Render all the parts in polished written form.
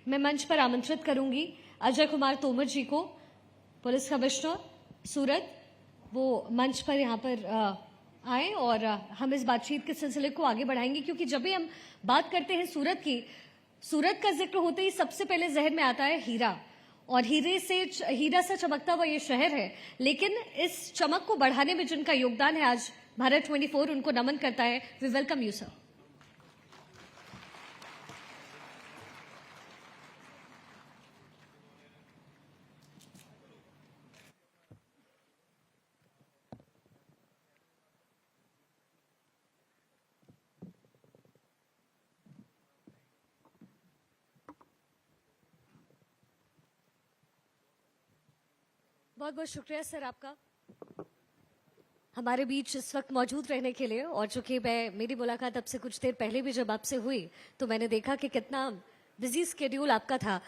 मैं मंच पर आमंत्रित करूंगी अजय कुमार तोमर जी को, पुलिस कमिश्नर सूरत, वो मंच पर यहाँ पर आए और हम इस बातचीत के सिलसिले को आगे बढ़ाएंगे, क्योंकि जब भी हम बात करते हैं सूरत की, सूरत का जिक्र होते ही सबसे पहले जहन में आता है हीरा, और हीरा से चमकता हुआ ये शहर है। लेकिन इस चमक को बढ़ाने में जिनका योगदान है, आज भारत 24 उनको नमन करता है। We welcome you sir. बहुत बहुत शुक्रिया सर आपका हमारे बीच इस वक्त मौजूद रहने के लिए। और चूंकि मेरी मुलाकात अब से कुछ देर पहले भी जब आपसे हुई तो मैंने देखा कि कितना बिजी स्केड्यूल आपका था,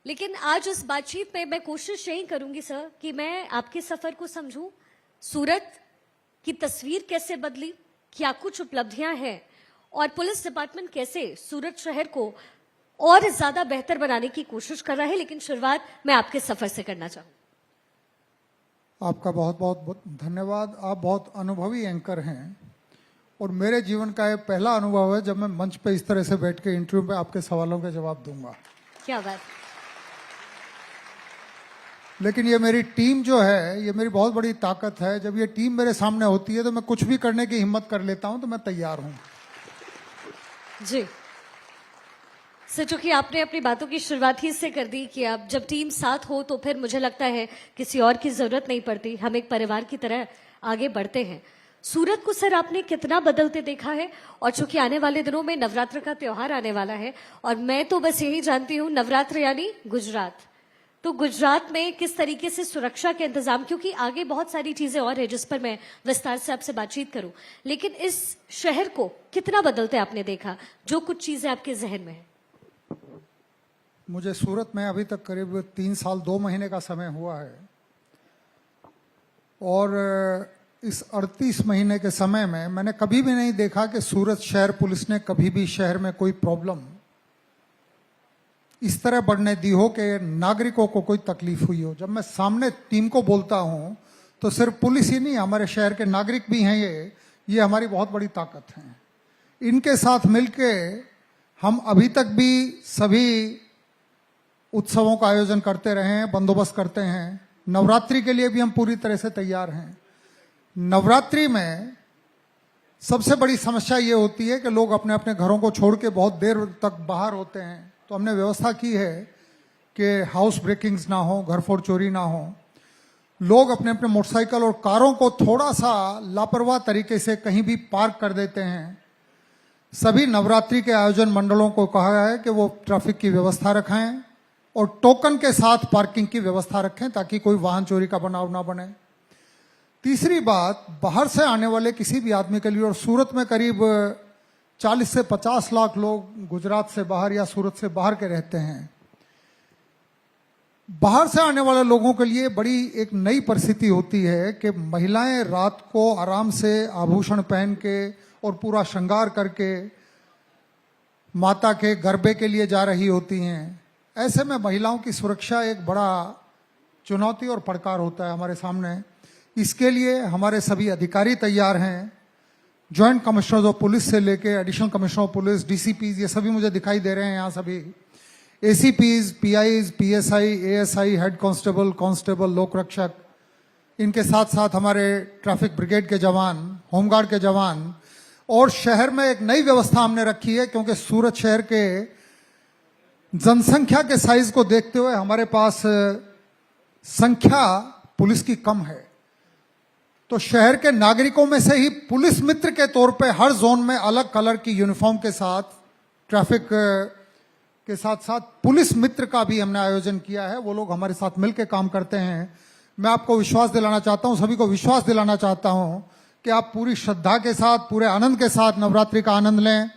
लेकिन आज उस बातचीत में मैं कोशिश यही करूंगी सर कि मैं आपके सफर को समझूं, सूरत की तस्वीर कैसे बदली, क्या कुछ उपलब्धियां हैं, और पुलिस डिपार्टमेंट कैसे सूरत शहर को और ज्यादा बेहतर बनाने की कोशिश कर रहा है। लेकिन शुरुआत मैं आपके सफर से करना चाहूँ। आपका बहुत बहुत धन्यवाद। आप बहुत अनुभवी एंकर हैं और मेरे जीवन का ये पहला अनुभव है जब मैं मंच पे इस तरह से बैठ के इंटरव्यू में आपके सवालों के जवाब दूंगा। क्या बात। लेकिन ये मेरी टीम जो है, ये मेरी बहुत बड़ी ताकत है। जब ये टीम मेरे सामने होती है तो मैं कुछ भी करने की हिम्मत कर लेता हूं, तो मैं तैयार हूं जी सर। चूंकि आपने अपनी बातों की शुरुआत ही इससे कर दी कि अब जब टीम साथ हो तो फिर मुझे लगता है किसी और की जरूरत नहीं पड़ती, हम एक परिवार की तरह आगे बढ़ते हैं। सूरत को सर आपने कितना बदलते देखा है, और चूंकि आने वाले दिनों में नवरात्र का त्योहार आने वाला है, और मैं तो बस यही जानती हूँ नवरात्र यानी गुजरात, तो गुजरात में किस तरीके से सुरक्षा के इंतजाम, क्योंकि आगे बहुत सारी चीजें और है जिस पर मैं विस्तार से आपसे बातचीत करूं, लेकिन इस शहर को कितना बदलते आपने देखा, जो कुछ चीजें आपके जहन में है? मुझे सूरत में अभी तक करीब 3 साल 2 महीने का समय हुआ है, और इस 38 महीने के समय में मैंने कभी भी नहीं देखा कि सूरत शहर पुलिस ने कभी भी शहर में कोई प्रॉब्लम इस तरह बढ़ने दी हो कि नागरिकों को कोई तकलीफ हुई हो। जब मैं सामने टीम को बोलता हूं तो सिर्फ पुलिस ही नहीं, हमारे शहर के नागरिक भी हैं। ये हमारी बहुत बड़ी ताकत है। इनके साथ मिलके हम अभी तक भी सभी उत्सवों का आयोजन करते रहे हैं, बंदोबस्त करते हैं। नवरात्रि के लिए भी हम पूरी तरह से तैयार हैं। नवरात्रि में सबसे बड़ी समस्या ये होती है कि लोग अपने अपने घरों को छोड़ के बहुत देर तक बाहर होते हैं, तो हमने व्यवस्था की है कि हाउस ब्रेकिंग्स ना हो, घर फोड़ चोरी ना हो। लोग अपने अपने मोटरसाइकिल और कारों को थोड़ा सा लापरवाह तरीके से कहीं भी पार्क कर देते हैं। सभी नवरात्रि के आयोजन मंडलों को कहा है कि वो ट्रैफिक की व्यवस्था रखें और टोकन के साथ पार्किंग की व्यवस्था रखें ताकि कोई वाहन चोरी का बनाव ना बने। तीसरी बात, बाहर से आने वाले किसी भी आदमी के लिए, और सूरत में करीब 40 से 50 लाख लोग गुजरात से बाहर या सूरत से बाहर के रहते हैं। बाहर से आने वाले लोगों के लिए बड़ी एक नई परिस्थिति होती है कि महिलाएं रात को आराम से आभूषण पहन के और पूरा श्रृंगार करके माता के गरबे के लिए जा रही होती हैं। ऐसे में महिलाओं की सुरक्षा एक बड़ा चुनौती और पड़कार होता है हमारे सामने। इसके लिए हमारे सभी अधिकारी तैयार हैं। जॉइंट कमिश्नर ऑफ पुलिस से लेके additional commissioner of police, DCPs, ये सभी मुझे दिखाई दे रहे हैं यहाँ सभी, ACPs, PIs, PSI, ASI, head constable, constable, लोक रक्षक, इनके साथ साथ हमारे ट्रैफिक ब्रिगेड के जवान, होमगार्ड के जवान। और शहर में एक नई व्यवस्था हमने रखी है, क्योंकि सूरत शहर के जनसंख्या के साइज को देखते हुए हमारे पास संख्या पुलिस की कम है, तो शहर के नागरिकों में से ही पुलिस मित्र के तौर पे हर जोन में अलग कलर की यूनिफॉर्म के साथ, ट्रैफिक के साथ साथ पुलिस मित्र का भी हमने आयोजन किया है। वो लोग हमारे साथ मिलकर काम करते हैं। मैं आपको विश्वास दिलाना चाहता हूं, सभी को विश्वास दिलाना चाहता हूं कि आप पूरी श्रद्धा के साथ, पूरे आनंद के साथ नवरात्रि का आनंद लें।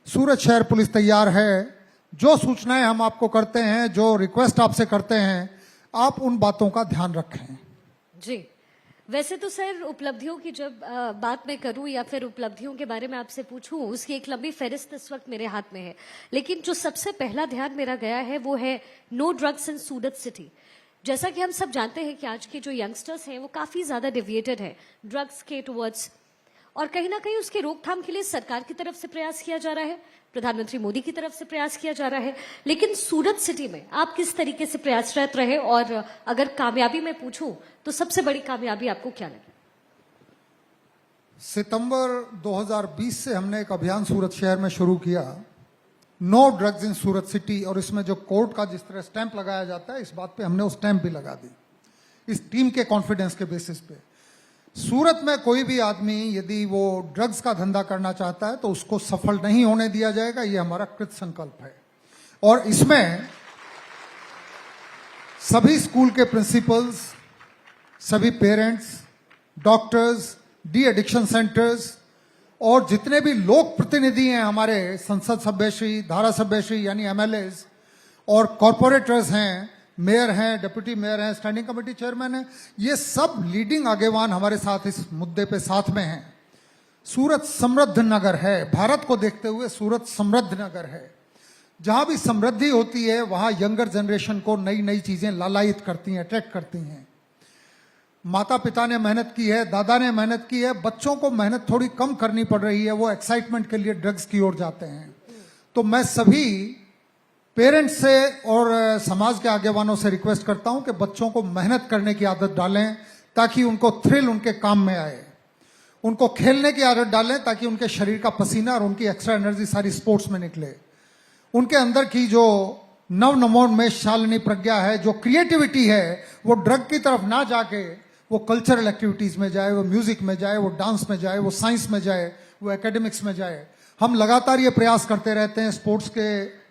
सूरत शहर पुलिस तैयार है। जो सूचनाएं हम आपको करते हैं, जो रिक्वेस्ट आपसे करते हैं, आप उन बातों का ध्यान रखें। जी वैसे तो सर उपलब्धियों की जब बात मैं करूं या फिर उपलब्धियों के बारे में आपसे पूछूं, उसकी एक लंबी फहरिस्त इस वक्त मेरे हाथ में है। लेकिन जो सबसे पहला ध्यान मेरा गया है वो है no drugs in Surat city. जैसा कि हम सब जानते हैं कि आज के जो यंगस्टर्स हैं वो काफी ज्यादा डेविएटेड है ड्रग्स के टुवर्ड्स, और कहीं ना कहीं उसके रोकथाम के लिए सरकार की तरफ से प्रयास किया जा रहा है, प्रधानमंत्री मोदी की तरफ से प्रयास किया जा रहा है। लेकिन सूरत सिटी में आप किस तरीके से प्रयासरत रहे, और अगर कामयाबी में पूछूं तो सबसे बड़ी कामयाबी आपको क्या लगी? सितंबर 2020 से हमने एक अभियान सूरत शहर में शुरू किया, no drugs in Surat city, और इसमें जो कोर्ट का जिस तरह स्टैंप लगाया जाता है, इस बात पे हमने वो स्टैंप भी लगा दी, इस टीम के कॉन्फिडेंस के बेसिस पे। सूरत में कोई भी आदमी यदि वो ड्रग्स का धंधा करना चाहता है तो उसको सफल नहीं होने दिया जाएगा, ये हमारा कृत संकल्प है। और इसमें सभी स्कूल के प्रिंसिपल्स, सभी parents, doctors, de addiction centres और जितने भी लोक प्रतिनिधि हैं हमारे संसद सभ्यश्री, धारासभ्यश्री यानी एमएलएज, और कॉरपोरेटर्स हैं, मेयर हैं, डिप्टी मेयर हैं, स्टैंडिंग कमेटी चेयरमैन हैं, ये सब लीडिंग आगेवान हमारे साथ इस मुद्दे पे साथ में हैं। सूरत समृद्ध नगर है, भारत को देखते हुए सूरत समृद्ध नगर है। जहां भी समृद्धि होती है वहां यंगर जनरेशन को नई नई चीजें लालायित करती हैं, अट्रैक्ट करती हैं। माता पिता ने मेहनत की है, दादा ने मेहनत की है, बच्चों को मेहनत थोड़ी कम करनी पड़ रही है, वो एक्साइटमेंट के लिए ड्रग्स की ओर जाते हैं। तो मैं सभी पेरेंट्स से और समाज के आगेवानों से रिक्वेस्ट करता हूं कि बच्चों को मेहनत करने की आदत डालें ताकि उनको थ्रिल उनके काम में आए, उनको खेलने की आदत डालें ताकि उनके शरीर का पसीना और उनकी एक्स्ट्रा एनर्जी सारी स्पोर्ट्स में निकले। उनके अंदर की जो नवोन्मेष शालिनी प्रज्ञा है, जो क्रिएटिविटी है, वो ड्रग की तरफ ना जाके वो कल्चरल एक्टिविटीज में जाए, वो म्यूजिक में जाए, वो डांस में जाए, वो साइंस में जाए, वो एकेडमिक्स में जाए। हम लगातार ये प्रयास करते रहते हैं, स्पोर्ट्स के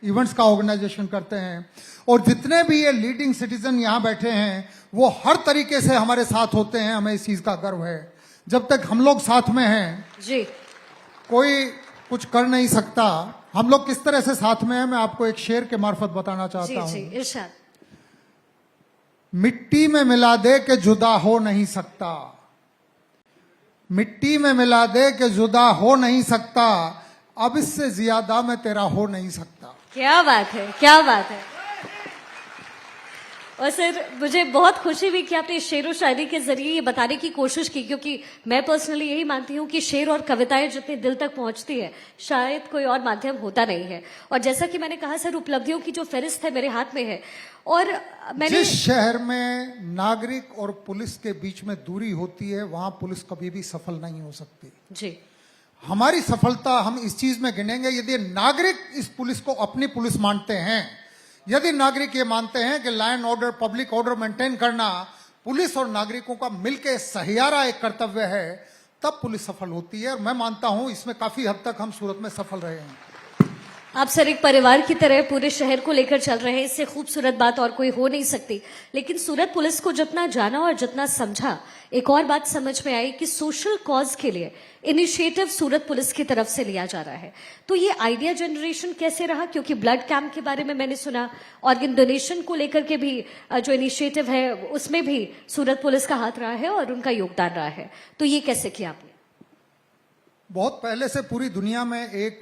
इवेंट्स का ऑर्गेनाइजेशन करते हैं, और जितने भी ये लीडिंग सिटीजन यहाँ बैठे हैं वो हर तरीके से हमारे साथ होते हैं। हमें इस चीज का गर्व है। जब तक हम लोग साथ में हैं जी, कोई कुछ कर नहीं सकता। हम लोग किस तरह से साथ में हैं, मैं आपको एक शेर के मार्फत बताना जी, चाहता जी, हूँ। इरशाद। मिट्टी में मिला दे के जुदा हो नहीं सकता, मिट्टी में मिला दे के जुदा हो नहीं सकता, अब इससे ज्यादा मैं तेरा हो नहीं सकता। क्या बात है, क्या बात है। और सर मुझे बहुत खुशी हुई कि आपने शेर व शायरी के जरिए ये बताने की कोशिश की, क्योंकि मैं पर्सनली यही मानती हूँ कि शेर और कविताएं जितने दिल तक पहुंचती है शायद कोई और माध्यम होता नहीं है। और जैसा कि मैंने कहा सर, उपलब्धियों की जो फहरिस्त है मेरे हाथ में है, और मैंने जिस शहर में नागरिक और पुलिस के बीच में दूरी होती है वहां पुलिस कभी भी सफल नहीं हो सकती। जी, हमारी सफलता हम इस चीज में गिनेंगे यदि नागरिक इस पुलिस को अपनी पुलिस मानते हैं, यदि नागरिक ये मानते हैं कि law and order, public order maintain करना पुलिस और नागरिकों का मिलकर सहियारा एक कर्तव्य है, तब पुलिस सफल होती है। और मैं मानता हूं इसमें काफी हद तक हम सूरत में सफल रहे हैं। आप सर एक परिवार की तरह पूरे शहर को लेकर चल रहे हैं, इससे खूबसूरत बात और कोई हो नहीं सकती। लेकिन सूरत पुलिस को जितना जाना और जितना समझा, एक और बात समझ में आई कि सोशल कॉज के लिए इनिशिएटिव सूरत पुलिस की तरफ से लिया जा रहा है। तो ये आइडिया जनरेशन कैसे रहा? क्योंकि ब्लड कैंप के बारे में मैंने सुना, ऑर्गन डोनेशन को लेकर के भी जो इनिशिएटिव है उसमें भी सूरत पुलिस का हाथ रहा है और उनका योगदान रहा है। तो ये कैसे किया आपने? बहुत पहले से पूरी दुनिया में एक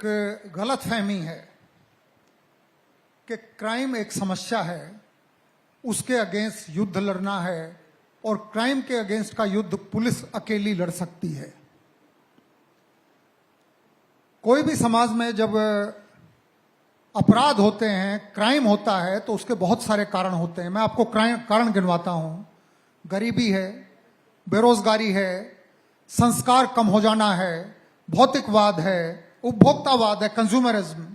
गलत फहमी है कि क्राइम एक समस्या है, उसके अगेंस्ट युद्ध लड़ना है, और क्राइम के अगेंस्ट का युद्ध पुलिस अकेली लड़ सकती है। कोई भी समाज में जब अपराध होते हैं, क्राइम होता है, तो उसके बहुत सारे कारण होते हैं। मैं आपको कारण गिनवाता हूं। गरीबी है, बेरोजगारी है, संस्कार कम हो जाना है, भौतिकवाद है, उपभोक्तावाद है, कंज्यूमरिज्म।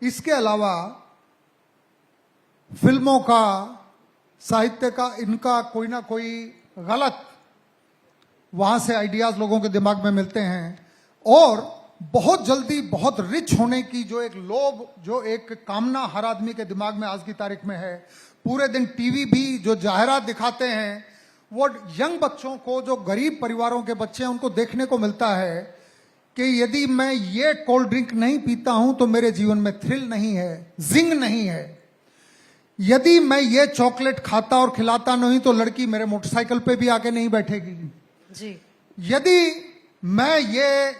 इसके अलावा फिल्मों का, साहित्य का, इनका कोई ना कोई गलत वहां से आइडियाज लोगों के दिमाग में मिलते हैं, और बहुत जल्दी बहुत रिच होने की जो एक लोभ, जो एक कामना हर आदमी के दिमाग में आज की तारीख में है। पूरे दिन टीवी भी जो जाहिरात दिखाते हैं, वो यंग बच्चों को, जो गरीब परिवारों के बच्चे हैं, उनको देखने को मिलता है कि यदि मैं ये कोल्ड ड्रिंक नहीं पीता हूं तो मेरे जीवन में थ्रिल नहीं है, जिंग नहीं है। यदि मैं ये चॉकलेट खाता और खिलाता नहीं तो लड़की मेरे मोटरसाइकिल पे भी आके नहीं बैठेगी। जी यदि मैं ये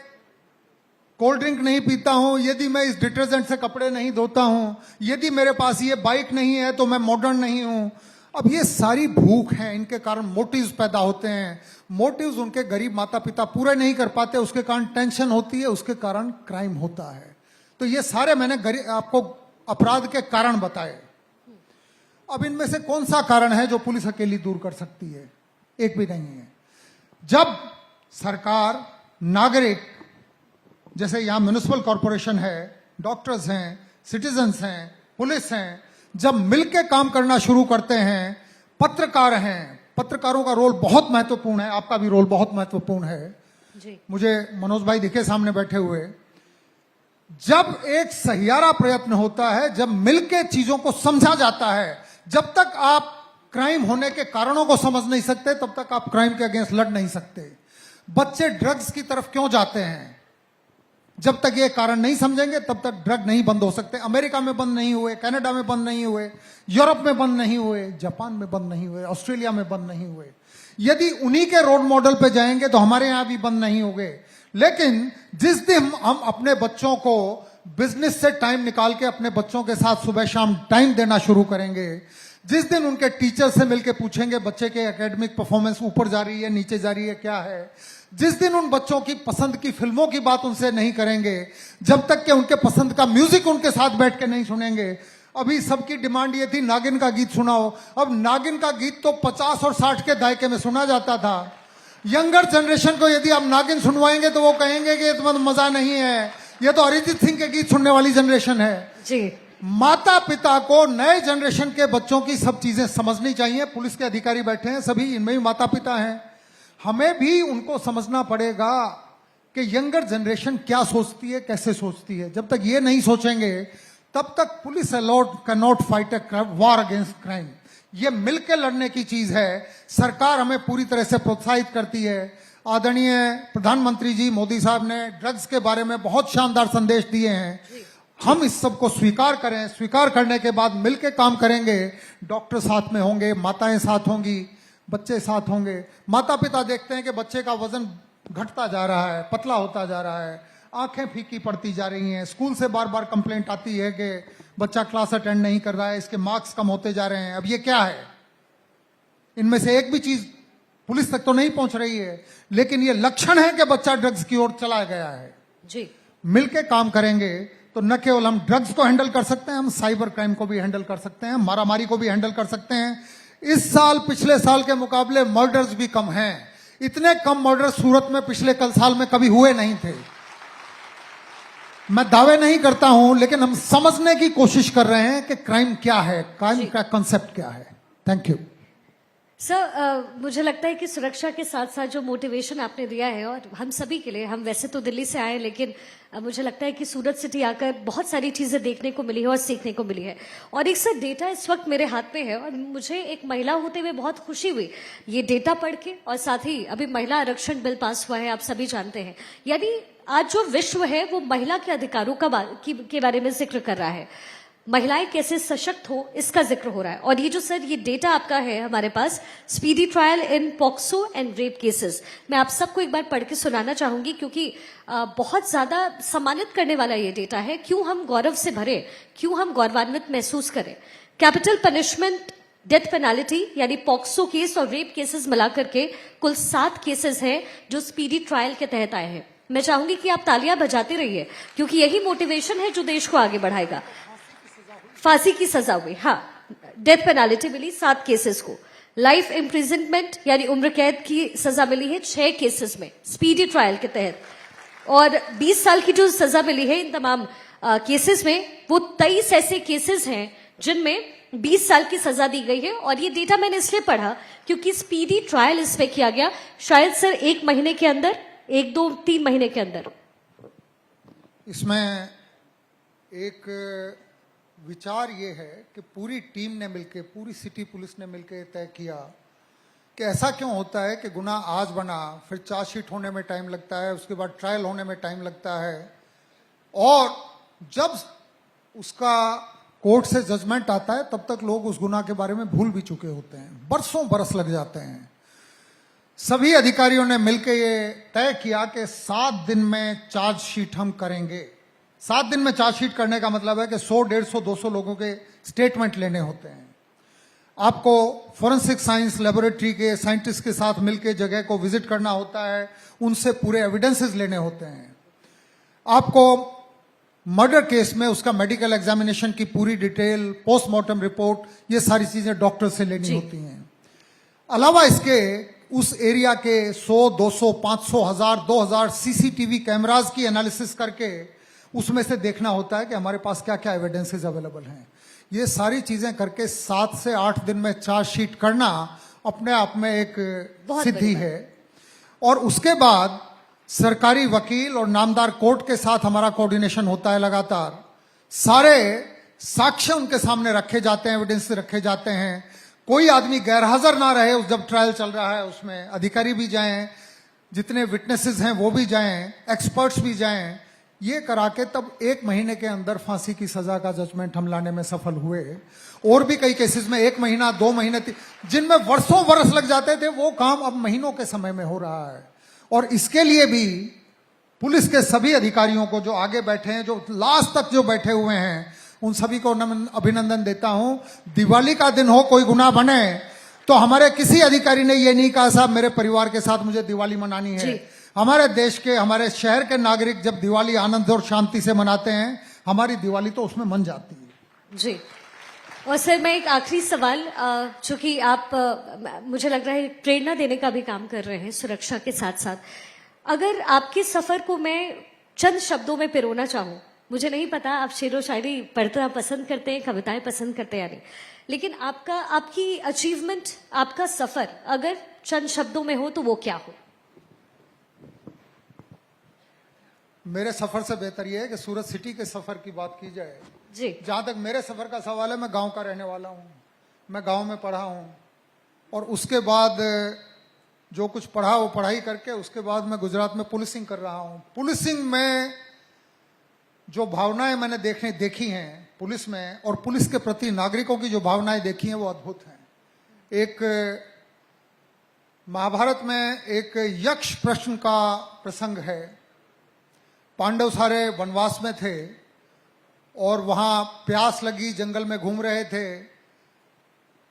कोल्ड ड्रिंक नहीं पीता हूं, यदि मैं इस डिटर्जेंट से कपड़े नहीं धोता हूं, यदि मेरे पास ये बाइक नहीं है तो मैं मॉडर्न नहीं हूं। अब ये सारी भूख है, इनके कारण मोटिव्स पैदा होते हैं। मोटिव्स उनके गरीब माता पिता पूरे नहीं कर पाते, उसके कारण टेंशन होती है, उसके कारण क्राइम होता है। तो ये सारे मैंने आपको अपराध के कारण बताए। अब इनमें से कौन सा कारण है जो पुलिस अकेली दूर कर सकती है? एक भी नहीं है। जब सरकार, नागरिक, जैसे यहां म्युनिसिपल कॉरपोरेशन है, डॉक्टर्स हैं, सिटीजन्स हैं, पुलिस हैं, जब मिलकर काम करना शुरू करते हैं, पत्रकार हैं, पत्रकारों का रोल बहुत महत्वपूर्ण है, आपका भी रोल बहुत महत्वपूर्ण है। जी मुझे मनोज भाई दिखे सामने बैठे हुए, जब एक सहियारा प्रयत्न होता है, जब मिलकर चीजों को समझा जाता है, जब तक आप क्राइम होने के कारणों को समझ नहीं सकते तब तक आप क्राइम के अगेंस्ट लड़ नहीं सकते। बच्चे ड्रग्स की तरफ क्यों जाते हैं? जब तक ये कारण नहीं समझेंगे तब तक ड्रग नहीं बंद हो सकते। अमेरिका में बंद नहीं हुए, कनाडा में बंद नहीं हुए, यूरोप में बंद नहीं हुए, जापान में बंद नहीं हुए, ऑस्ट्रेलिया में बंद नहीं हुए। यदि उन्हीं के रोल मॉडल पे जाएंगे तो हमारे यहां भी बंद नहीं होंगे। लेकिन जिस दिन हम अपने बच्चों को बिजनेस से टाइम निकाल के अपने बच्चों के साथ सुबह शाम टाइम देना शुरू करेंगे, जिस दिन उनके टीचर से मिलकर पूछेंगे बच्चे के एकेडमिक परफॉर्मेंस ऊपर जा रही है, नीचे जा रही है, क्या है, जिस दिन उन बच्चों की पसंद की फिल्मों की बात उनसे नहीं करेंगे, जब तक कि उनके पसंद का म्यूजिक उनके साथ बैठ के नहीं सुनेंगे। अभी सबकी डिमांड ये थी नागिन का गीत सुनाओ। अब नागिन का गीत तो 50 और 60 के दायके में सुना जाता था। यंगर जनरेशन को यदि आप नागिन सुनवाएंगे तो वो कहेंगे कि ये तो मजा नहीं है, ये तो अरिजीत सिंह के गीत सुनने वाली जनरेशन है। जी माता पिता को नए जनरेशन के बच्चों की सब चीजें समझनी चाहिए। पुलिस के अधिकारी बैठे हैं, सभी इनमें भी माता पिता हैं। हमें भी उनको समझना पड़ेगा कि यंगर जनरेशन क्या सोचती है, कैसे सोचती है। जब तक ये नहीं सोचेंगे तब तक police allowed can not fight a war against crime. ये मिलकर लड़ने की चीज है। सरकार हमें पूरी तरह से प्रोत्साहित करती है। आदरणीय प्रधानमंत्री जी मोदी साहब ने ड्रग्स के बारे में बहुत शानदार संदेश दिए हैं। हम इस सब को स्वीकार करें, स्वीकार करने के बाद मिलकर काम करेंगे। डॉक्टर साथ में होंगे, माताएं साथ होंगी, बच्चे साथ होंगे। माता पिता देखते हैं कि बच्चे का वजन घटता जा रहा है, पतला होता जा रहा है, आंखें फीकी पड़ती जा रही हैं, स्कूल से बार बार कंप्लेंट आती है कि बच्चा क्लास अटेंड नहीं कर रहा है, इसके मार्क्स कम होते जा रहे हैं। अब ये क्या है? इनमें से एक भी चीज पुलिस तक तो नहीं पहुंच रही है, लेकिन ये लक्षण है कि बच्चा ड्रग्स की ओर चला गया है। जी मिलके काम करेंगे तो न केवल हम ड्रग्स को हैंडल कर सकते हैं, हम साइबर क्राइम को भी हैंडल कर सकते हैं, मारामारी को भी हैंडल कर सकते हैं। इस साल पिछले साल के मुकाबले मर्डर्स भी कम हैं। इतने कम मर्डर सूरत में पिछले कल साल में कभी हुए नहीं थे। मैं दावे नहीं करता हूं, लेकिन हम समझने की कोशिश कर रहे हैं कि क्राइम क्या है, क्राइम का कंसेप्ट क्या है। Thank you sir. मुझे लगता है कि सुरक्षा के साथ साथ जो मोटिवेशन आपने दिया है, और हम सभी के लिए, हम वैसे तो दिल्ली से आए लेकिन मुझे लगता है कि सूरत सिटी आकर बहुत सारी चीजें देखने को मिली है और सीखने को मिली है। और एक सर डेटा इस वक्त मेरे हाथ में है और मुझे एक महिला होते हुए बहुत खुशी हुई ये डेटा पढ़ के। और साथ ही अभी महिला आरक्षण बिल पास हुआ है, आप सभी जानते हैं। यानी आज जो विश्व है वो महिला के अधिकारों के बारे में जिक्र कर रहा है। महिलाएं कैसे सशक्त हो इसका जिक्र हो रहा है। और ये जो सर ये डेटा आपका है हमारे पास, speedy trial in POCSO and rape cases, मैं आप सबको एक बार पढ़ के सुनाना चाहूंगी क्योंकि बहुत ज्यादा सम्मानित करने वाला ये डेटा है। क्यों हम गौरव से भरे, क्यों हम गौरवान्वित महसूस करें। कैपिटल पनिशमेंट, डेथ पेनाल्टी यानी पॉक्सो केस और रेप केसेस मिलाकर के कुल 7 केसेस हैं जो स्पीडी ट्रायल के तहत आए हैं। मैं चाहूंगी कि आप तालियां बजाते रहिए क्योंकि यही मोटिवेशन है जो देश को आगे बढ़ाएगा। फांसी की सजा हुई, हाँ, डेथ पेनाल्टी मिली 7 केसेस को। लाइफ इम्प्रिजनमेंट यानी उम्र कैद की सजा मिली है 6 केसेस में स्पीडी ट्रायल के तहत। और 20 साल की जो सजा मिली है इन तमाम केसेस में, वो 23 ऐसे केसेस हैं जिनमें 20 साल की सजा दी गई है। और ये डेटा मैंने इसलिए पढ़ा क्योंकि स्पीडी ट्रायल इसमें किया गया शायद सर 1 महीने के अंदर, 1, 2, 3 महीने के अंदर। इसमें एक विचार ये है कि पूरी टीम ने मिलकर, पूरी सिटी पुलिस ने मिलकर तय किया कि ऐसा क्यों होता है कि गुनाह आज बना, फिर चार्जशीट होने में टाइम लगता है, उसके बाद ट्रायल होने में टाइम लगता है, और जब उसका कोर्ट से जजमेंट आता है तब तक लोग उस गुनाह के बारे में भूल भी चुके होते हैं, बरसों बरस लग जाते हैं। सभी अधिकारियों ने मिलकर ये तय किया कि 7 दिन में चार्जशीट हम करेंगे। 7 दिन में चार्जशीट करने का मतलब है कि 100, 150, 200 लोगों के स्टेटमेंट लेने होते हैं। आपको फोरेंसिक साइंस लेबोरेटरी के साइंटिस्ट के साथ मिलकर जगह को विजिट करना होता है, उनसे पूरे एविडेंसेस लेने होते हैं। आपको मर्डर केस में उसका मेडिकल एग्जामिनेशन की पूरी डिटेल, पोस्टमार्टम रिपोर्ट, ये सारी चीजें डॉक्टर से लेनी होती हैं। अलावा इसके उस एरिया के 100, 200, 500, 1000, 2000 सीसीटीवी कैमरास की एनालिसिस करके उसमें से देखना होता है कि हमारे पास क्या क्या एविडेंसेस अवेलेबल हैं। ये सारी चीजें करके 7 से 8 दिन में चार्जशीट करना अपने आप में एक सिद्धि है। और उसके बाद सरकारी वकील और नामदार कोर्ट के साथ हमारा कोऑर्डिनेशन होता है लगातार। सारे साक्ष्य उनके सामने रखे जाते हैं, एविडेंस रखे जाते हैं। कोई आदमी गैरहाजिर ना रहे उस जब ट्रायल चल रहा है, उसमें अधिकारी भी जाएं, जितने विटनेसेस हैं वो भी जाएं, एक्सपर्ट्स भी जाएं। ये करा के तब 1 महीने के अंदर फांसी की सजा का जजमेंट हम लाने में सफल हुए। और भी कई केसेस में 1 महीना, 2 महीने, जिनमें वर्षों वर्ष लग जाते थे, वो काम अब महीनों के समय में हो रहा है। और इसके लिए भी पुलिस के सभी अधिकारियों को जो आगे बैठे हैं, जो लास्ट तक जो बैठे हुए हैं, उन सभी को अभिनंदन देता हूं। दिवाली का दिन हो, कोई गुनाह बने तो हमारे किसी अधिकारी ने ये नहीं कहा साहब मेरे परिवार के साथ मुझे दिवाली मनानी है। हमारे देश के, हमारे शहर के नागरिक जब दिवाली आनंद और शांति से मनाते हैं, हमारी दिवाली तो उसमें मन जाती है। जी। और सर, मैं एक आखिरी सवाल, चूंकि आप मुझे लग रहा है प्रेरणा देने का भी काम कर रहे हैं सुरक्षा के साथ साथ, अगर आपके सफर को मैं चंद शब्दों में पिरोना चाहूं, मुझे नहीं पता आप शेर व शायरी पढ़ना पसंद करते हैं, कविताएं पसंद करते हैं या नहीं, लेकिन आपकी अचीवमेंट, आपका सफर अगर चंद शब्दों में हो तो वो क्या हो? मेरे सफर से बेहतर यह है कि सूरत सिटी के सफर की बात की जाए। जी। जहां तक मेरे सफर का सवाल है, मैं गांव का रहने वाला हूं, मैं गांव में पढ़ा हूं, और उसके बाद जो कुछ पढ़ा वो पढ़ाई करके उसके बाद मैं गुजरात में पुलिसिंग कर रहा हूं। पुलिसिंग में जो भावनाएं मैंने देखी हैं पुलिस में, और पुलिस के प्रति नागरिकों की जो भावनाएं देखी हैं, वो अद्भुत हैं। एक महाभारत में एक यक्ष प्रश्न का प्रसंग है। पांडव सारे वनवास में थे और वहां प्यास लगी, जंगल में घूम रहे थे,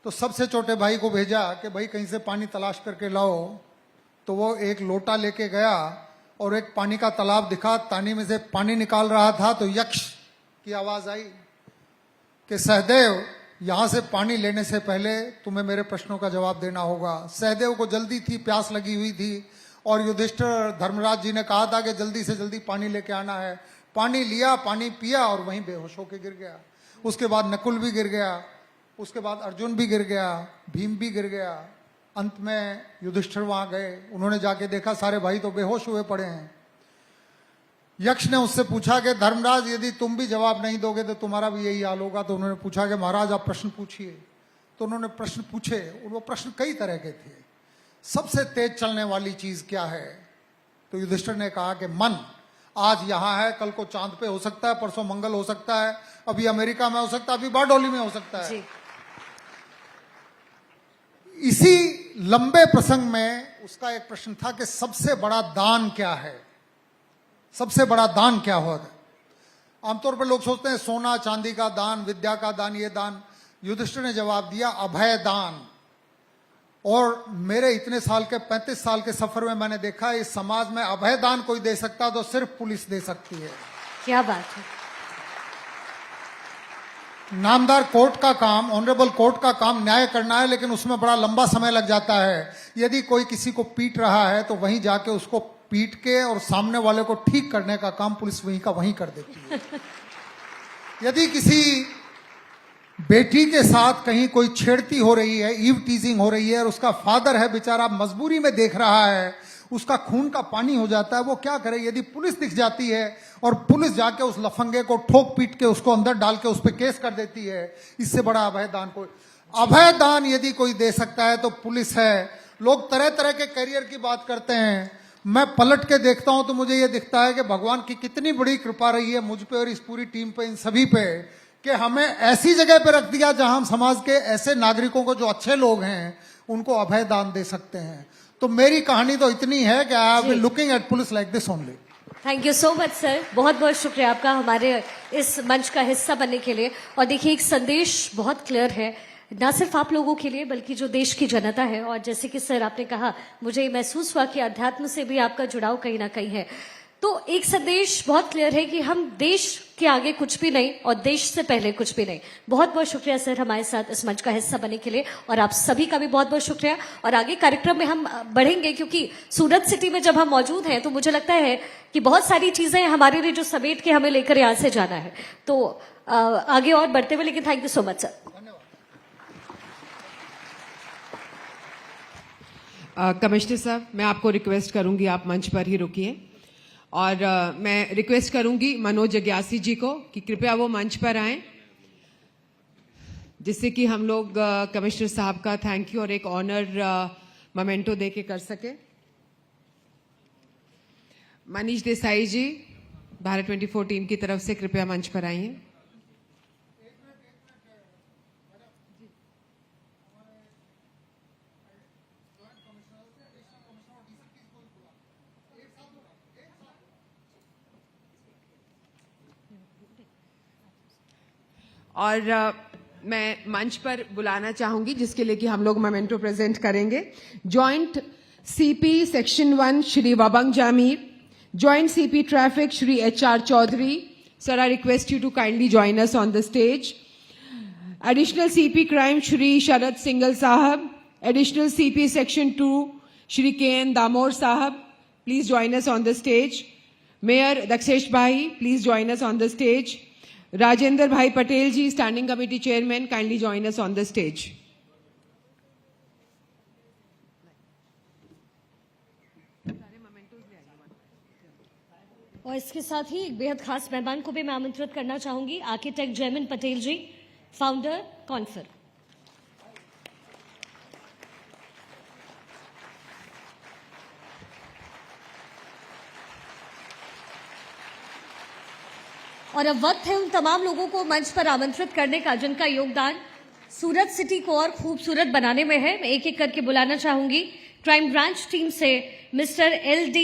तो सबसे छोटे भाई को भेजा कि भाई कहीं से पानी तलाश करके लाओ। तो वो एक लोटा लेके गया और एक पानी का तालाब दिखा, तानी में से पानी निकाल रहा था। तो यक्ष की आवाज आई कि सहदेव, यहां से पानी लेने से पहले तुम्हें मेरे प्रश्नों का जवाब देना होगा। सहदेव को जल्दी थी, प्यास लगी हुई थी, और युधिष्ठिर धर्मराज जी ने कहा था कि जल्दी से जल्दी पानी लेके आना है। पानी लिया, पानी पिया और वहीं बेहोश होकर गिर गया। उसके बाद नकुल भी गिर गया, उसके बाद अर्जुन भी गिर गया, भीम भी गिर गया। अंत में युधिष्ठिर वहां गए, उन्होंने जाके देखा सारे भाई तो बेहोश हुए पड़े हैं। यक्ष ने उससे पूछा कि धर्मराज, यदि तुम भी जवाब नहीं दोगे तो तुम्हारा भी यही हाल होगा। तो उन्होंने पूछा कि महाराज आप प्रश्न पूछिए। तो उन्होंने प्रश्न पूछे, और वो प्रश्न कई तरह के थे। सबसे तेज चलने वाली चीज क्या है? तो युधिष्ठिर ने कहा कि मन। आज यहां है, कल को चांद पे हो सकता है, परसों मंगल हो सकता है, अभी अमेरिका में हो सकता है, अभी बारडोली में हो सकता है। इसी लंबे प्रसंग में उसका एक प्रश्न था कि सबसे बड़ा दान क्या है? सबसे बड़ा दान क्या होगा? आमतौर पर लोग सोचते हैं सोना चांदी का दान, विद्या का दान, ये दान। युधिष्ठिर ने जवाब दिया अभय दान। और मेरे इतने साल के 35 साल के सफर में मैंने देखा, इस समाज में अभय दान कोई दे सकता तो सिर्फ पुलिस दे सकती है। क्या बात है। नामदार कोर्ट का काम, ऑनरेबल कोर्ट का काम न्याय करना है, लेकिन उसमें बड़ा लंबा समय लग जाता है। यदि कोई किसी को पीट रहा है तो वहीं जाके उसको पीट के और सामने वाले को ठीक करने का काम पुलिस वहीं का वहीं कर देती है। यदि किसी बेटी के साथ कहीं कोई छेड़ती हो रही है, ईव टीजिंग हो रही है, और उसका फादर है बेचारा मजबूरी में देख रहा है, उसका खून का पानी हो जाता है, वो क्या करे? यदि पुलिस दिख जाती है और पुलिस जाके उस लफंगे को ठोक पीट के उसको अंदर डाल के उस पर केस कर देती है, इससे बड़ा अभय दान कोई। अभय दान यदि कोई दे सकता है तो पुलिस है। लोग तरह तरह के करियर की बात करते हैं, मैं पलट के देखता हूं तो मुझे ये दिखता है कि भगवान की कितनी बड़ी कृपा रही है मुझ पे और इस पूरी टीम पे, इन सभी पे, कि हमें ऐसी जगह पे रख दिया जहां हम समाज के ऐसे नागरिकों को, जो अच्छे लोग हैं, उनको अभय दान दे सकते हैं। तो मेरी कहानी तो इतनी है कि I G. Am looking at police like this only. Thank you so much sir, बहुत बहुत शुक्रिया आपका हमारे इस मंच का हिस्सा बनने के लिए। और देखिए, एक संदेश बहुत क्लियर है, ना सिर्फ आप लोगों के लिए बल्कि जो देश की जनता है। और जैसे कि सर आपने कहा, मुझे ये महसूस हुआ कि अध्यात्म से भी आपका जुड़ाव कहीं ना कहीं है। तो एक संदेश बहुत क्लियर है कि हम देश के आगे कुछ भी नहीं और देश से पहले कुछ भी नहीं। बहुत बहुत शुक्रिया सर हमारे साथ इस मंच का हिस्सा बनने के लिए, और आप सभी का भी बहुत बहुत शुक्रिया। और आगे कार्यक्रम में हम बढ़ेंगे, क्योंकि सूरत सिटी में जब हम मौजूद हैं तो मुझे लगता है कि बहुत सारी चीजें हमारे लिए जो समेट के हमें लेकर यहाँ से जाना है। तो आगे और बढ़ते हुए, लेकिन thank you so much sir. Commissioner साहब, मैं आपको रिक्वेस्ट करूंगी आप मंच पर ही रुकिए, और मैं रिक्वेस्ट करूंगी मनोज जग्यासी जी को कि कृपया वो मंच पर आएं, जिससे कि हम लोग कमिश्नर साहब का थैंक यू और एक ऑनर मोमेंटो दे के कर सके। मनीष देसाई जी भारत 24 टीम की तरफ से कृपया मंच पर आइए। और मैं मंच पर बुलाना चाहूंगी, जिसके लिए कि हम लोग मोमेंटो प्रेजेंट करेंगे। Joint CP section 1 Shri Wabang Jamir, joint CP traffic Shri HR Chaudhary. Sir, I request you to kindly join us on the stage. Additional CP crime Shri Sharad Singhal साहब, additional CP section 2 Shri KN Damor साहब, please join us on the stage. Mayor Dakshesh bhai, please join us on the stage. Rajendra bhai Patel ji, standing committee chairman, kindly join us on the stage. और इसके साथ ही एक बेहद खास मेहमान को भी मैं आमंत्रित करना चाहूंगी, आर्किटेक्ट जयमिन पटेल जी, फाउंडर कॉन्फर। और अब वक्त है उन तमाम लोगों को मंच पर आमंत्रित करने का जिनका योगदान सूरत सिटी को और खूबसूरत बनाने में है। मैं एक एक करके बुलाना चाहूंगी। क्राइम ब्रांच टीम से मिस्टर LD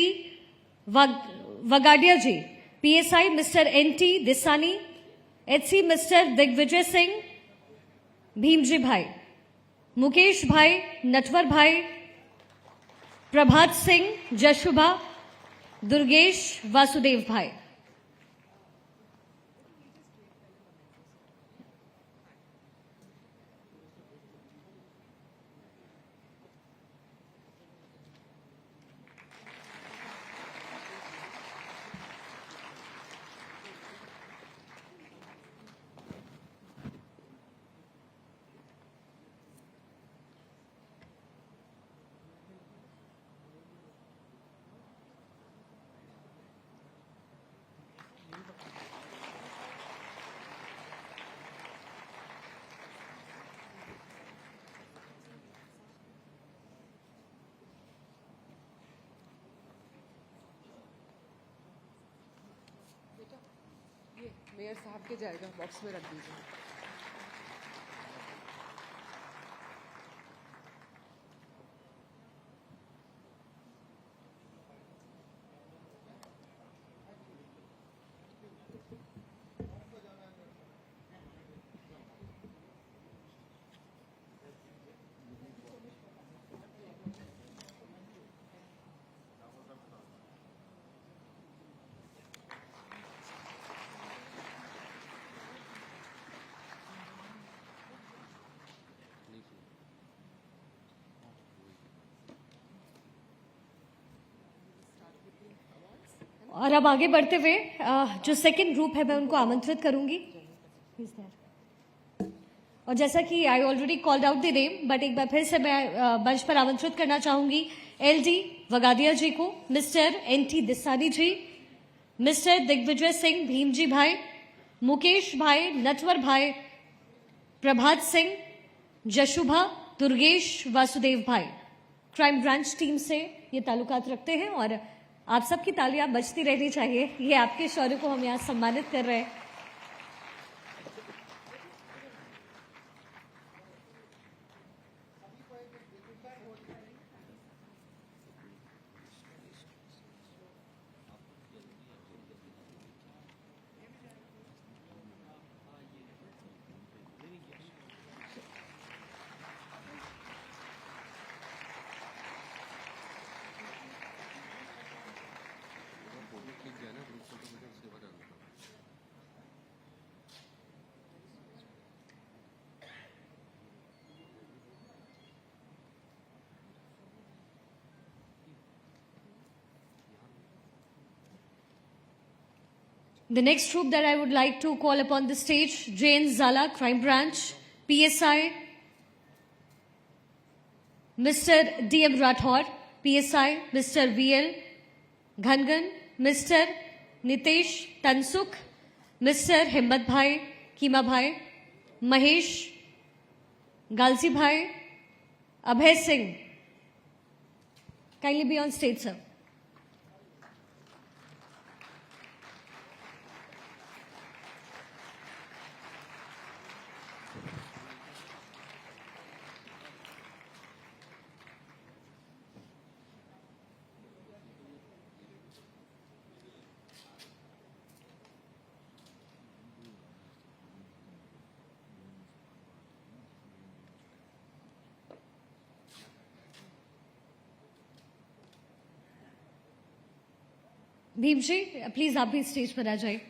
वगाडिया जी, PSI मिस्टर NT दिसानी, HC मिस्टर दिग्विजय सिंह, भीमजी भाई, मुकेश भाई, नटवर भाई, प्रभात सिंह, जशुभा, दुर्गेश, वासुदेव भाई। मेयर साहब के जाएगा, बॉक्स में रख दीजिए। और अब आगे बढ़ते हुए जो सेकंड ग्रुप है मैं उनको आमंत्रित करूंगी। और जैसा कि I already called out the name, but एक बार फिर से मैं मंच पर आमंत्रित करना चाहूंगी LD वगादिया जी को, मिस्टर NT दिसानी जी, मिस्टर दिग्विजय सिंह, भीमजी भाई, मुकेश भाई, नटवर भाई, प्रभात सिंह, जशुभा, दुर्गेश, वासुदेव भाई। क्राइम ब्रांच टीम से ये ताल्लुकात रखते हैं और आप सबकी तालियां बजती रहनी चाहिए। ये आपके शौर्य को हम यहाँ सम्मानित कर रहे हैं। The next troop that I would like to call upon the stage, Jane Zala, Crime Branch, PSI, Mr. D.M. Rathore, PSI, Mr. V.L. Ghangan, Mr. Nitesh Tansuk, Mr. Himmat Bhai, Kima Bhai, Mahesh Galsi Bhai, Abhay Singh. Kindly be on stage, sir. Bhim ji please आप भी stage पर आ जाइए.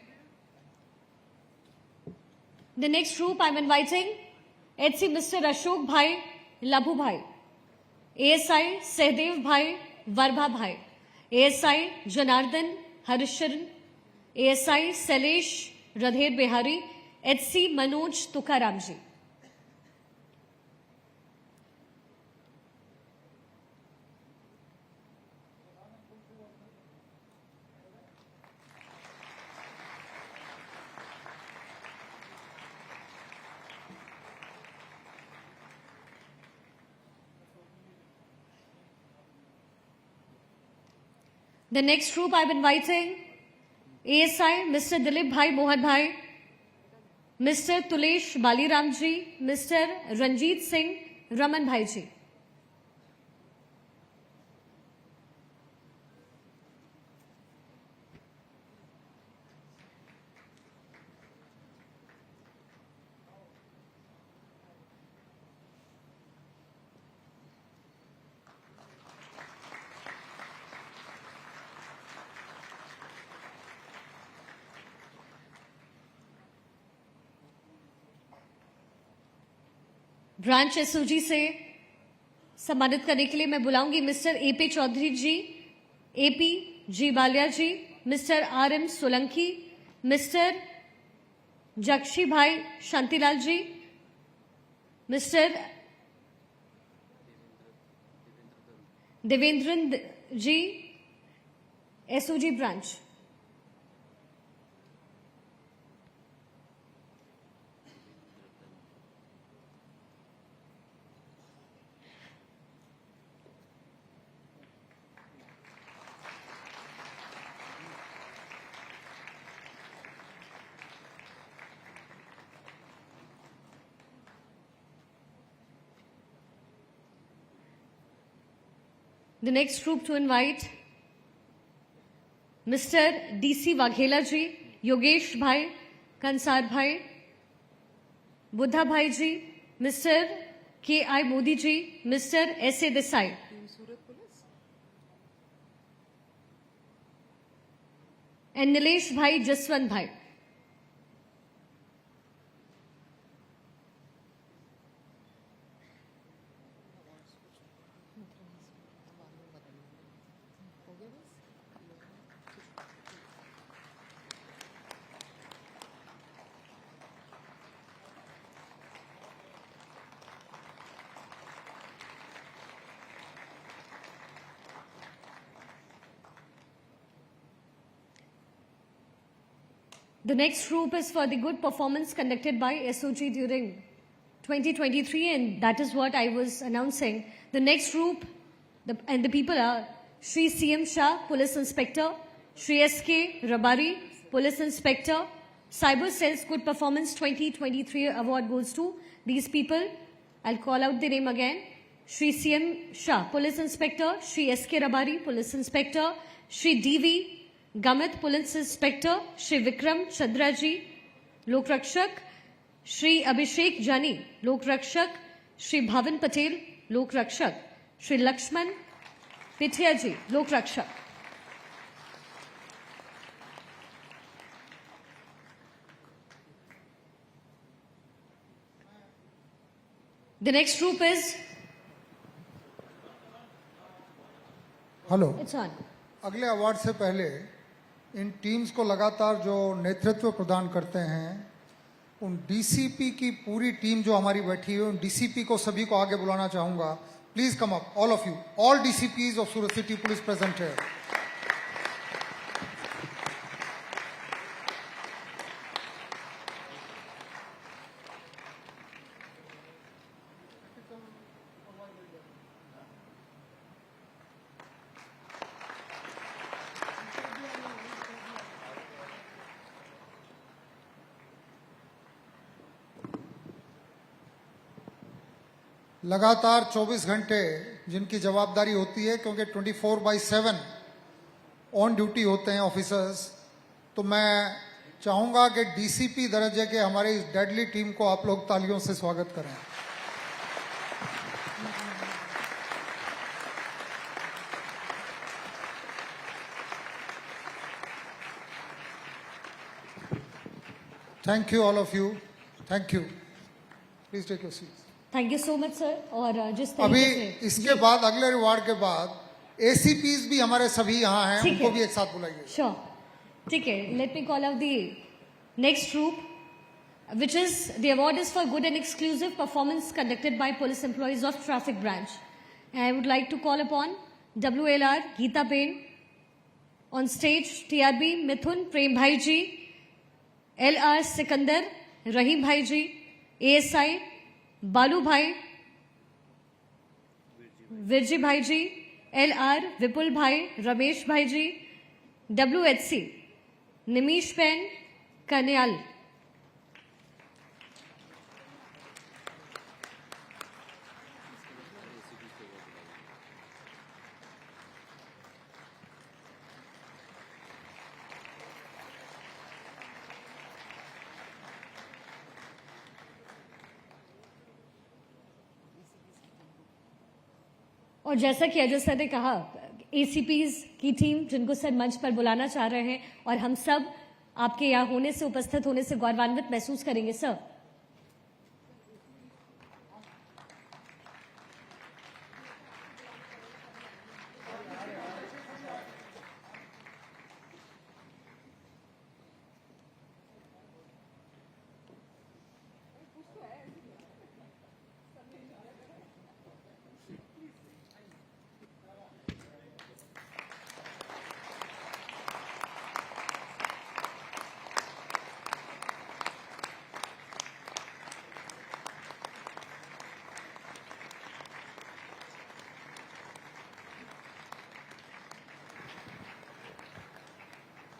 The next group I'm inviting HC Mr. Ashok Bhai, Labhu Bhai, ASI Sehdev Bhai, Varbha Bhai, ASI Janardhan Harisharan, ASI Salesh Radher Behari, HC Manoj Tukaram ji. The next group I'm inviting ASI Mr. Dilip Bhai Mohan Bhai, Mr. Tulesh Baliram ji, Mr. Ranjit Singh Raman Bhai ji. Branch SOG से सम्मानित करने के लिए मैं बुलाऊंगी mister A P Chaudhary ji, A P ji Balia ji, mister R M Solanki, mister Jakshi bhai Shantilal ji, mister Devendran ji, SOG branch. The next group to invite Mr. DC Waghela ji, Yogesh Bhai, Kansar Bhai, Buddha Bhai ji, Mr. K.I. Modi ji, Mr. S.A. Desai. And Nilesh Bhai Jaswant Bhai. The next group is for the good performance conducted by SOG during 2023, and that is what I was announcing. The next group, and the people are Shri CM Shah, Police Inspector, Shri SK Rabari, Police Inspector. Cyber Cell's Good Performance 2023 award goes to these people. I'll call out the name again. Shri CM Shah, Police Inspector, Shri SK Rabari, Police Inspector, Shri DV Gamit, Police Inspector, Shri Vikram Chandra ji, Lok Rakshak, Shri Abhishek Jani, Lok Rakshak, Shri Bhavan Patel, Lok Rakshak, Shri Lakshman Pithia ji, Lok Rakshak. The next group is. Hello. It's on. अगले award से पहले इन teams को लगातार जो नेतृत्व प्रदान करते हैं, उन डीसीपी की पूरी टीम जो हमारी बैठी है, उन डीसीपी को सभी को आगे बुलाना चाहूंगा. Please come up, all of you, all डीसीपीज of Surat city police present है. लगातार 24 घंटे जिनकी जवाबदारी होती है, क्योंकि 24/7 ऑन ड्यूटी होते हैं ऑफिसर्स, तो मैं चाहूंगा कि डीसीपी दर्जे के हमारे इस डेडली टीम को आप लोग तालियों से स्वागत करें. Thank you all of you, thank you. Please take your seat. Thank you so much sir. और जिस अभी तरीके से इसके बाद अगले रिवार्ड के बाद एसीपीज भी हमारे सभी यहाँ हैं, ठीक उनको है. भी एक साथ बुलाइए. श्योर, ठीक है. Let me call out the next group, which is the award is for good and exclusive performance conducted by police employees of traffic branch. And I would like to call upon WLR Geeta Bain, on stage TRB Mithun Prem Bhai ji, LR Sikandar Rahim Bhai ji, ASI Balu Bhai, Virji Bhai ji, LR Vipul Bhai, Ramesh Bhai ji, WHC Nimish Ben Kanyal. और जैसा कि Ajay sir ने कहा, एसीपीज की team जिनको sir मंच पर बुलाना चाह रहे हैं, और हम सब आपके यहाँ होने से, उपस्थित होने से गौरवान्वित महसूस करेंगे सर.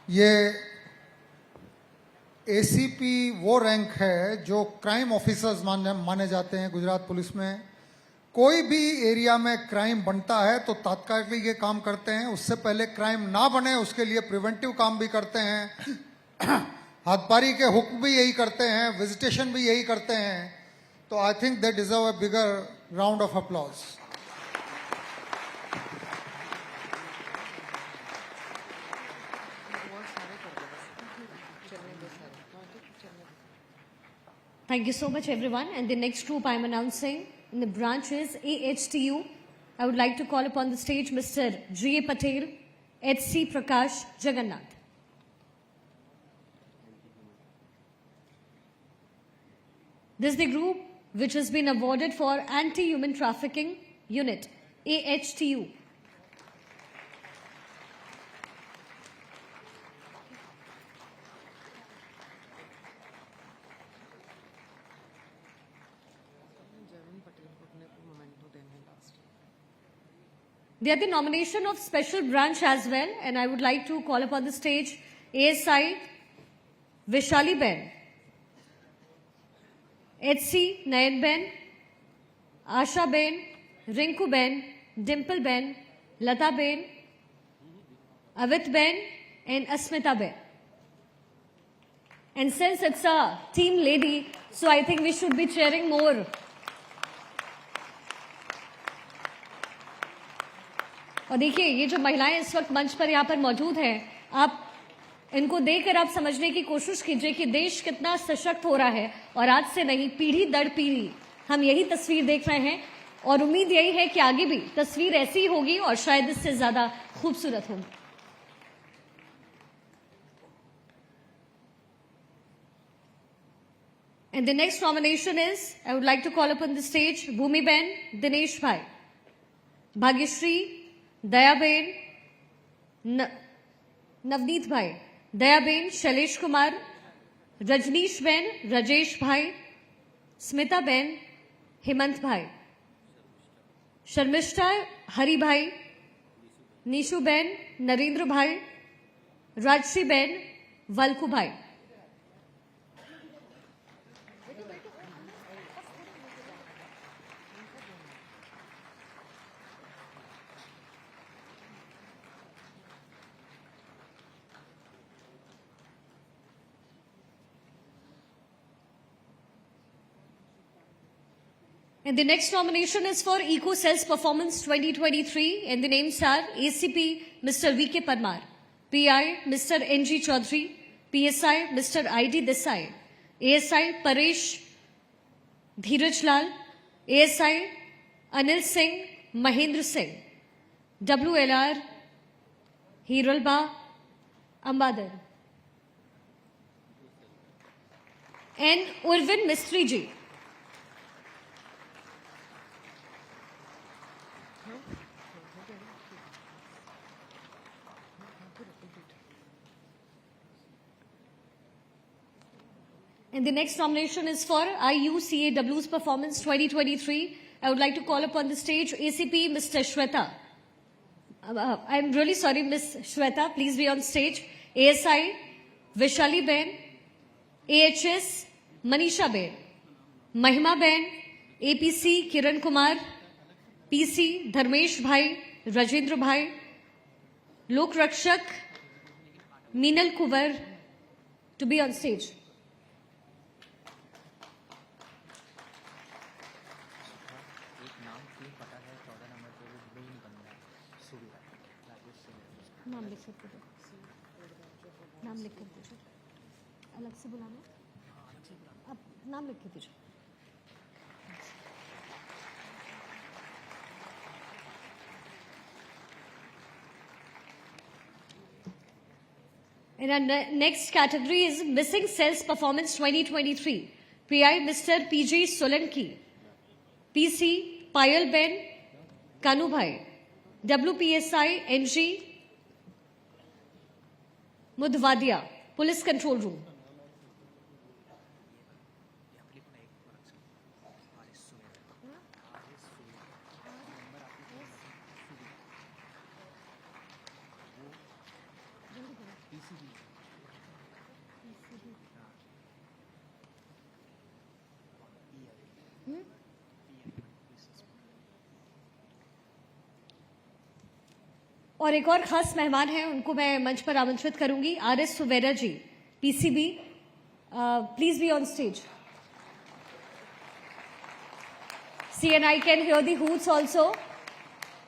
ये एसीपी वो रैंक है जो क्राइम ऑफिसर्स माने जाते हैं गुजरात पुलिस में. कोई भी एरिया में क्राइम बनता है तो तात्कालिक ये काम करते हैं, उससे पहले क्राइम ना बने उसके लिए प्रिवेंटिव काम भी करते हैं. हाथपारी के हुक्म भी यही करते हैं, विजिटेशन भी यही करते हैं. तो I think they deserve a bigger round of applause. Thank you so much, everyone. And the next group I'm announcing in the branch is AHTU. I would like to call upon the stage Mr. G.A. Patel, HC Prakash Jagannath. This is the group which has been awarded for Anti-Human Trafficking Unit, AHTU. They are the nomination of special branch as well, and I would like to call upon the stage ASI Vishali Ben, HC Nayan Ben, Asha Ben, Rinku Ben, Dimple Ben, Lata Ben, Avit Ben, and Asmita Ben. And since it's a team lady, so I think we should be cheering more. और देखिए, ये जो महिलाएं इस वक्त मंच पर यहाँ पर मौजूद हैं, आप इनको देखकर आप समझने की कोशिश कीजिए कि देश कितना सशक्त हो रहा है. और आज से नहीं, पीढ़ी दर पीढ़ी हम यही तस्वीर देख रहे हैं, और उम्मीद यही है कि आगे भी तस्वीर ऐसी ही होगी और शायद इससे ज्यादा खूबसूरत होगी. And the next nomination is, I would like to call upon the stage Bhumi Ben, Dinesh Bhai, Bhagyashree, Daya Ben, Navneet Bhai, Daya Ben, Shailesh Kumar, Rajneesh Ben, Rajesh Bhai, Smita Ben, Hemant Bhai, Sharmishta Hari Bhai, Nishu Ben, Narendra Bhai, Rajshri Ben, Valku Bhai. And the next nomination is for Eco Cells Performance 2023, and the names are ACP Mr. V.K. Parmar, PI Mr. N.G. Chaudhary, PSI Mr. I.D. Desai, ASI Paresh Dheeraj Lal, ASI Anil Singh Mahendra Singh, WLR Hiralba Ambadar, and Urvin Mistry Ji. And the next nomination is for IUCAW's Performance 2023. I would like to call upon the stage ACP Mr. Shweta. I'm really sorry, Miss Shweta, please be on stage. ASI Vishali Ben, AHS Manisha Ben, Mahima Ben, APC Kiran Kumar, PC Dharmesh Bhai, Rajendra Bhai, Lok Rakshak Meenal Kuvar to be on stage. नाम लिख कर दो, नाम लिख कर दीजिए, अलग से बुलाना, अब नाम लिख के दीजिए. And our next category is Missing Cells Performance 2023. PI Mr. PG Solanki, PC Payal Ben Kanu Bhai, WPSI NG Mudvadia, Police Control Room. और एक और खास मेहमान हैं, उनको मैं मंच पर आमंत्रित करूंगी, R S Suvera ji, PCB, please be on stage. See, and I can hear the hoots also.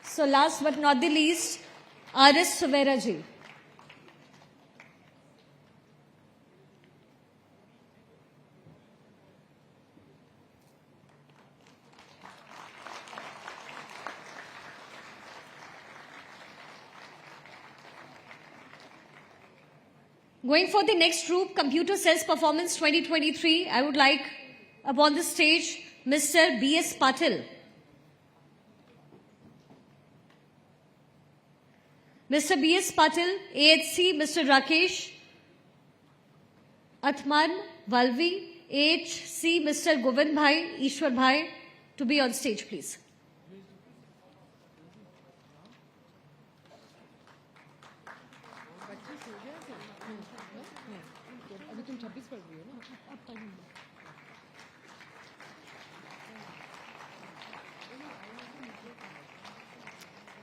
So last but not the least, R.S. Suvera ji. Going for the next group, Computer Cells Performance 2023, I would like upon the stage Mr. B.S. Patil. Mr. B.S. Patil, AHC, Mr. Rakesh Athman Valvi, AHC, Mr. Govind Bhai, Ishwar Bhai, to be on stage, please.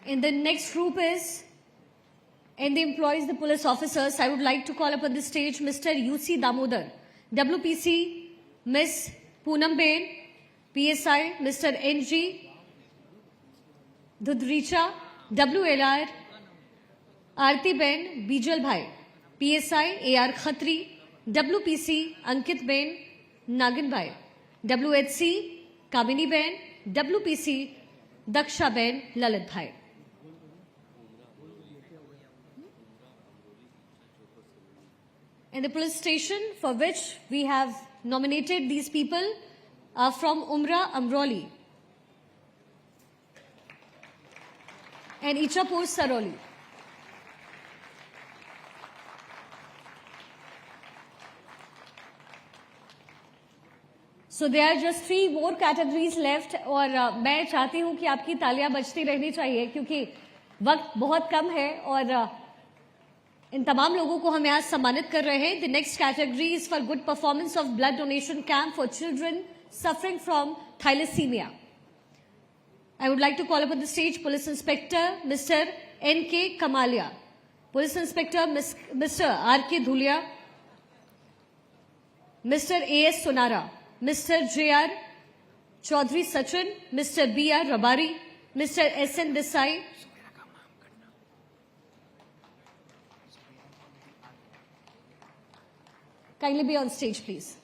And the next group is, and the employees, the police officers, I would like to call upon the stage Mr. U.C. Damodar, WPC, Miss Poonam Bain, PSI, Mr. N.G. Dudricha, WLR, Aarti Ben, Bijal Bhai, PSI, A.R. Khatri, WPC, Ankit Ben, Nagin Bhai, WHC, Kamini Ben, WPC, Daksha Ben, Lalit Bhai. And the police station for which we have nominated these people are from Umra, Amroli and Ichapur, Saroli. So there are just 3 more categories left और मैं चाहती हूं कि आपकी तालियां बजती रहनी चाहिए क्योंकि वक्त बहुत कम है और इन तमाम लोगों को हम यहाँ सम्मानित कर रहे हैं. The next category is for good performance of blood donation camp for children suffering from thalassemia. I would like to call upon the stage Police Inspector Mr. N.K. Kamalia, Police Inspector Mr. R.K. Dhulia, Mr. A.S. Sonara, Mr. J.R. Chaudhary Sachin, Mr. B.R. Rabari, Mr. S.N. Desai, kindly be on stage, please.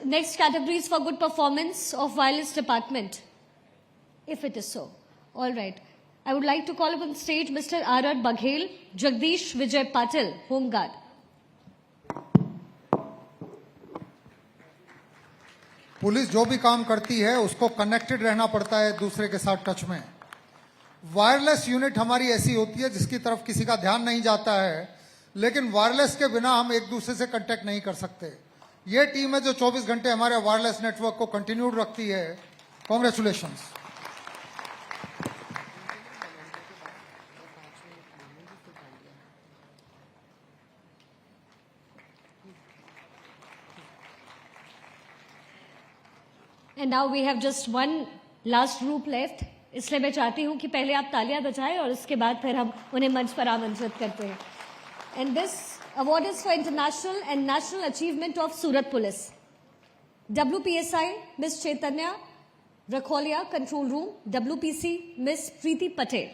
Next category is for good performance of wireless department, if it is so. All right. I would like to call upon stage Mr. R.R. Baghel, Jagdish Vijay Patil, Home Guard. Police जो भी काम करती है उसको connected रहना पड़ता है दूसरे के साथ टच में. वायरलेस यूनिट हमारी ऐसी होती है जिसकी तरफ किसी का ध्यान नहीं जाता है, लेकिन वायरलेस के बिना हम एक दूसरे से कांटेक्ट नहीं कर सकते. ये टीम है जो 24 घंटे हमारे वायरलेस नेटवर्क को कंटिन्यूड रखती है. Congratulations. And now we have just one last group left. इसलिए मैं चाहती हूं कि पहले आप तालियां बजाएं और उसके बाद फिर हम उन्हें मंच पर आमंत्रित करते हैं. And this award is for international and national achievement of Surat Police. WPSI Miss Chaitanya Rakholia, Control Room. WPC Miss Preeti Patel.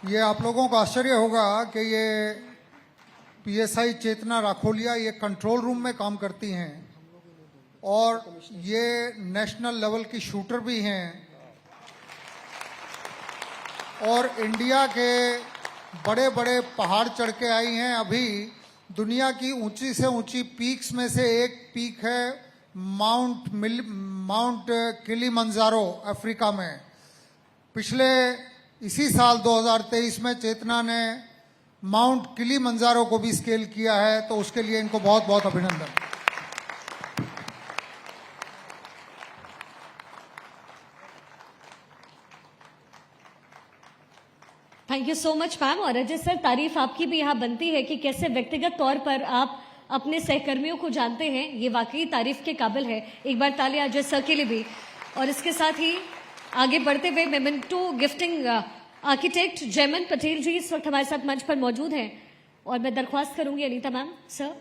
ये आप लोगों को आश्चर्य होगा कि ये पीएसआई चेतना राखोलिया ये कंट्रोल रूम में काम करती हैं और ये नेशनल लेवल की शूटर भी हैं और इंडिया के बड़े बड़े पहाड़ चढ़ के आई हैं. अभी दुनिया की ऊंची से ऊंची पीक्स में से एक पीक है माउंट किलिमंजारो अफ्रीका में. पिछले इसी साल 2023 में चेतना ने माउंट किलिमंजारो को भी स्केल किया है, तो उसके लिए इनको बहुत बहुत अभिनंदन. Thank you so much ma'am. और अजय सर, तारीफ आपकी भी यहाँ बनती है कि कैसे व्यक्तिगत तौर पर आप अपने सहकर्मियों को जानते हैं. ये वाकई तारीफ के काबिल है. एक बार तालियां अजय सर के लिए भी. और इसके साथ ही आगे बढ़ते हुए memento gifting architect Jayman Patel जी इस वक्त हमारे साथ मंच पर मौजूद हैं और मैं दरख्वास्त करूंगी अनीता मैम सर